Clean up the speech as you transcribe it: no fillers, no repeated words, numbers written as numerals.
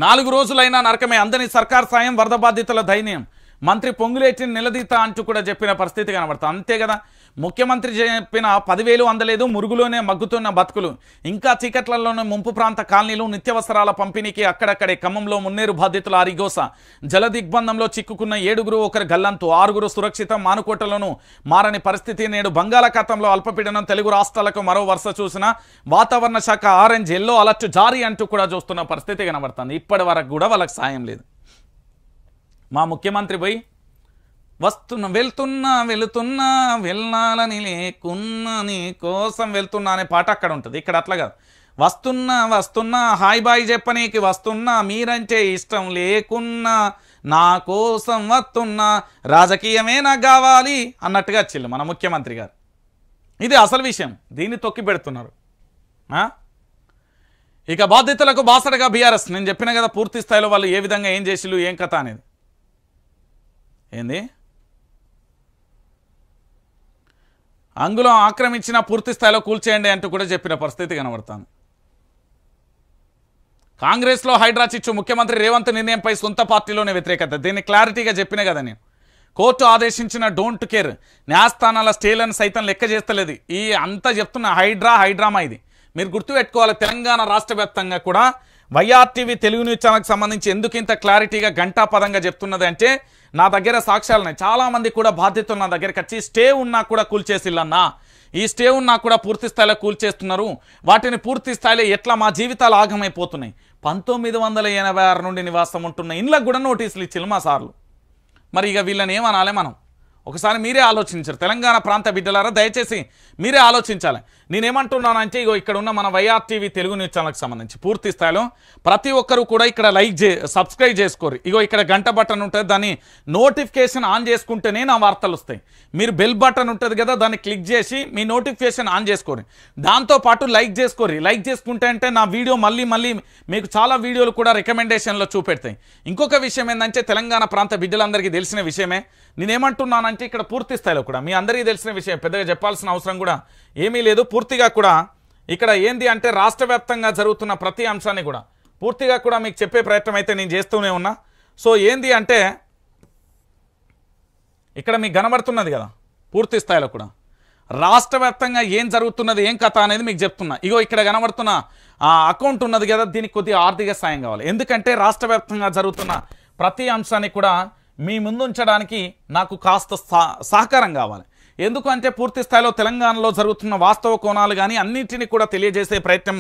4 రోజులైనా నరకమే అందని సర్కార్ సాయం వరద బాధితుల దైన్యం మంత్రి పొంగులేటిని నిలదీత అంటూ కూడా చెప్పిన పరిస్థితి కనబడుతుంది. అంతే కదా, ముఖ్యమంత్రి చెప్పిన 10,000 అందలేదు, మురుగులోనే మగ్గుతున్న బతుకులు, ఇంకా చీకట్లలోనే ముంపు ప్రాంత కాలనీలు, నిత్యావసరాల పంపిణీకి అక్కడక్కడే. ఖమ్మంలో మున్నేరు బాధితుల ఆరిగోస, జల దిగ్బంధంలో చిక్కుకున్న 7గురు ఒకరు గల్లంతు, 6గురు సురక్షితం. మానుకోటలోనూ మారని పరిస్థితి. నేడు బంగాళాఖాతంలో అల్పపీడనం తెలుగు రాష్ట్రాలకు మరో వరుస చూసిన వాతావరణ శాఖ ఆరెంజ్ ఎల్లో అలర్ట్ జారీ అంటూ కూడా చూస్తున్న పరిస్థితి కనబడుతుంది. ఇప్పటి వరకు కూడా వాళ్ళకి సాయం లేదు. మా ముఖ్యమంత్రి పోయి వెళ్తున్నా వెళ్ళాలని లేకున్నా నీ కోసం వెళ్తున్నా అనే పాట అక్కడ ఉంటుంది. ఇక్కడ అట్లా కాదు, వస్తున్నా హాయ్ బాయ్ చెప్పనీకి వస్తున్నా, మీరంటే ఇష్టం లేకున్నా నా కోసం వస్తున్నా, రాజకీయమే నాకు కావాలి అన్నట్టుగా వచ్చిల్లు మన ముఖ్యమంత్రి గారు. ఇది అసలు విషయం, దీన్ని తొక్కి పెడుతున్నారు. ఇక బాధితులకు బాసటగా బీఆర్ఎస్. నేను చెప్పిన కదా పూర్తి స్థాయిలో వాళ్ళు ఏ విధంగా ఏం చేసిళ్ళు ఏం కథ అనేది. ఏంది అంగుళం ఆక్రమించిన పూర్తి స్థాయిలో కూల్చేయండి అంటూ కూడా చెప్పిన పరిస్థితి కనబడుతుంది. కాంగ్రెస్లో హైడ్రా చిచ్చు, ముఖ్యమంత్రి రేవంత్ నిర్ణయంపై సొంత పార్టీలోనే వ్యతిరేకత. దీన్ని క్లారిటీగా చెప్పిన కదా నేను. కోర్టు ఆదేశించిన డోంట్ కేర్, న్యాయస్థానాల స్టేలను సైతం లెక్క చేస్తలేదు. ఈ అంతా చెప్తున్న హైడ్రామా ఇది మీరు గుర్తుపెట్టుకోవాలి. తెలంగాణ రాష్ట్ర వ్యాప్తంగా కూడా వైఆర్టీవీ తెలుగు న్యూస్ ఛానల్కి సంబంధించి ఎందుకు ఇంత క్లారిటీగా గంటాపదంగా చెప్తున్నది అంటే, నా దగ్గర సాక్ష్యాలున్నాయి. చాలామంది కూడా బాధ్యతలు నా దగ్గరకు వచ్చి స్టే ఉన్నా కూడా కూల్చేసిల్లన్నా, ఈ స్టే ఉన్నా కూడా పూర్తి స్థాయిలో కూల్చేస్తున్నారు, వాటిని పూర్తి స్థాయిలో ఎట్లా మా జీవితాలు ఆగమైపోతున్నాయి. 1986 నుండి నివాసం ఉంటున్న ఇండ్లకు కూడా నోటీసులు ఇచ్చిల్లు మా సార్లు. మరి ఇక వీళ్ళని ఏమనాలి మనం? ఒకసారి మీరే ఆలోచించారు. తెలంగాణ ప్రాంత బిడ్డలారా దయచేసి మీరే ఆలోచించాలి. నేనేమంటున్నానంటే, ఇగో ఇక్కడ ఉన్న మన వైఆర్టీవీ తెలుగు న్యూస్ ఛానల్కి సంబంధించి పూర్తి స్థాయిలో ప్రతి ఒక్కరు కూడా ఇక్కడ సబ్స్క్రైబ్ చేసుకోరు. ఇగో ఇక్కడ గంట బటన్ ఉంటుంది, దాన్ని నోటిఫికేషన్ ఆన్ చేసుకుంటేనే నా వార్తలు వస్తాయి. మీరు బెల్ బటన్ ఉంటుంది కదా, దాన్ని క్లిక్ చేసి మీ నోటిఫికేషన్ ఆన్ చేసుకోరు. దాంతోపాటు లైక్ చేసుకోరు. లైక్ చేసుకుంటే అంటే నా వీడియో మళ్ళీ మీకు చాలా వీడియోలు కూడా రికమెండేషన్లో చూపెడతాయి. ఇంకొక విషయం ఏంటంటే, తెలంగాణ ప్రాంత బిడ్డలందరికీ తెలిసిన విషయమే. నేనేమంటున్నానంటే, ఇక్కడ పూర్తి స్థాయిలో కూడా మీ అందరికీ తెలిసిన విషయం, పెద్దగా చెప్పాల్సిన అవసరం కూడా ఏమీ లేదు. పూర్తిగా కూడా ఇక్కడ ఏంది అంటే, రాష్ట్ర వ్యాప్తంగా జరుగుతున్న ప్రతి అంశాన్ని కూడా పూర్తిగా కూడా మీకు చెప్పే ప్రయత్నం అయితే నేను చేస్తూనే ఉన్నా. సో ఏంది అంటే, ఇక్కడ మీకు కనబడుతున్నది కదా పూర్తి స్థాయిలో కూడా రాష్ట్ర వ్యాప్తంగా ఏం జరుగుతున్నది ఏం కథ అనేది మీకు చెప్తున్నా. ఇగో ఇక్కడ కనబడుతున్న అకౌంట్ ఉన్నది కదా, దీనికి కొద్దిగా ఆర్థిక సాయం కావాలి. ఎందుకంటే రాష్ట్ర వ్యాప్తంగా జరుగుతున్న ప్రతి అంశాన్ని కూడా మీ ముందుంచడానికి నాకు కాస్త సహకారం కావాలి. ఎందుకంటే పూర్తి స్థాయిలో తెలంగాణలో జరుగుతున్న వాస్తవ కోణాలు కానీ అన్నింటినీ కూడా తెలియజేసే ప్రయత్నం